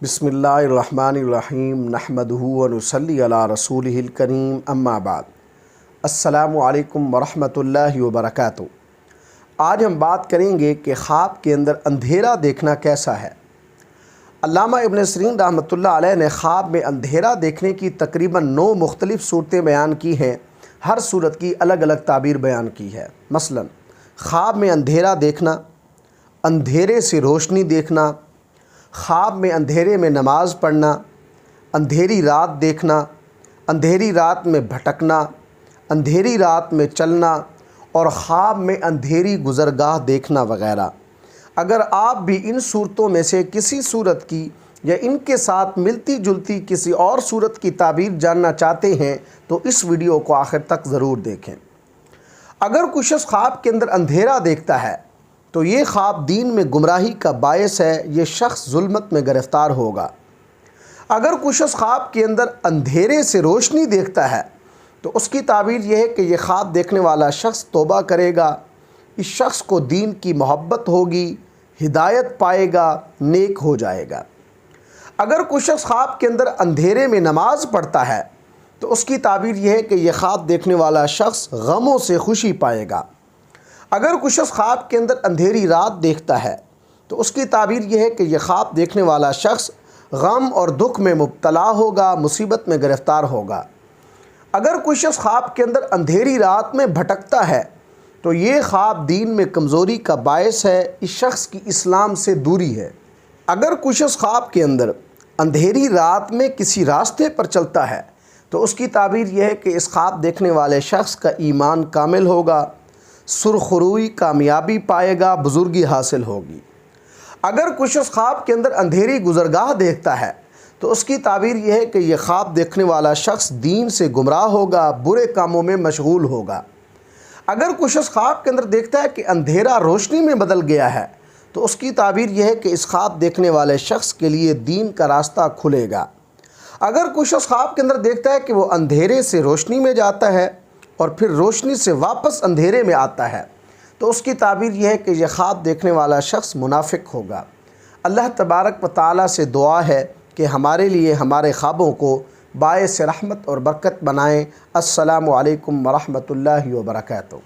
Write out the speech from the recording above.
بسم اللہ الرحمن الرحیم نحمدہ و نصلی علی رسولہ الکریم اما بعد السلام علیکم ورحمۃ اللہ وبرکاتہ۔ آج ہم بات کریں گے کہ خواب کے اندر اندھیرا دیکھنا کیسا ہے۔ علامہ ابن سیرین رحمۃ اللہ علیہ نے خواب میں اندھیرا دیکھنے کی تقریباً 9 مختلف صورتیں بیان کی ہیں۔ ہر صورت کی الگ الگ تعبیر بیان کی ہے۔ مثلا خواب میں اندھیرا دیکھنا، اندھیرے سے روشنی دیکھنا، خواب میں اندھیرے میں نماز پڑھنا، اندھیری رات دیکھنا، اندھیری رات میں بھٹکنا، اندھیری رات میں چلنا اور خواب میں اندھیری گزرگاہ دیکھنا وغیرہ۔ اگر آپ بھی ان صورتوں میں سے کسی صورت کی یا ان کے ساتھ ملتی جلتی کسی اور صورت کی تعبیر جاننا چاہتے ہیں تو اس ویڈیو کو آخر تک ضرور دیکھیں۔ اگر کوئی شخص خواب کے اندر اندھیرا دیکھتا ہے تو یہ خواب دین میں گمراہی کا باعث ہے، یہ شخص ظلمت میں گرفتار ہوگا۔ اگر کوئی شخص خواب کے اندر اندھیرے سے روشنی دیکھتا ہے تو اس کی تعبیر یہ ہے کہ یہ خواب دیکھنے والا شخص توبہ کرے گا، اس شخص کو دین کی محبت ہوگی، ہدایت پائے گا، نیک ہو جائے گا۔ اگر کوئی شخص خواب کے اندر اندھیرے میں نماز پڑھتا ہے تو اس کی تعبیر یہ ہے کہ یہ خواب دیکھنے والا شخص غموں سے خوشی پائے گا۔ اگر کوئی شخص خواب کے اندر اندھیری رات دیکھتا ہے تو اس کی تعبیر یہ ہے کہ یہ خواب دیکھنے والا شخص غم اور دکھ میں مبتلا ہوگا، مصیبت میں گرفتار ہوگا۔ اگر کوئی شخص خواب کے اندر اندھیری رات میں بھٹکتا ہے تو یہ خواب دین میں کمزوری کا باعث ہے، اس شخص کی اسلام سے دوری ہے۔ اگر کوئی شخص خواب کے اندر اندھیری رات میں کسی راستے پر چلتا ہے تو اس کی تعبیر یہ ہے کہ اس خواب دیکھنے والے شخص کا ایمان کامل ہوگا، سرخروئی کامیابی پائے گا، بزرگی حاصل ہوگی۔ اگر کوئی شخص خواب کے اندر اندھیری گزرگاہ دیکھتا ہے تو اس کی تعبیر یہ ہے کہ یہ خواب دیکھنے والا شخص دین سے گمراہ ہوگا، برے کاموں میں مشغول ہوگا۔ اگر کوئی شخص خواب کے اندر دیکھتا ہے کہ اندھیرا روشنی میں بدل گیا ہے تو اس کی تعبیر یہ ہے کہ اس خواب دیکھنے والے شخص کے لیے دین کا راستہ کھلے گا۔ اگر کوئی شخص خواب کے اندر دیکھتا ہے کہ وہ اندھیرے سے روشنی میں جاتا ہے اور پھر روشنی سے واپس اندھیرے میں آتا ہے تو اس کی تعبیر یہ ہے کہ یہ خواب دیکھنے والا شخص منافق ہوگا۔ اللہ تبارک و تعالیٰ سے دعا ہے کہ ہمارے لیے ہمارے خوابوں کو باعث رحمت اور برکت بنائیں۔ السلام علیکم ورحمۃ اللہ وبرکاتہ۔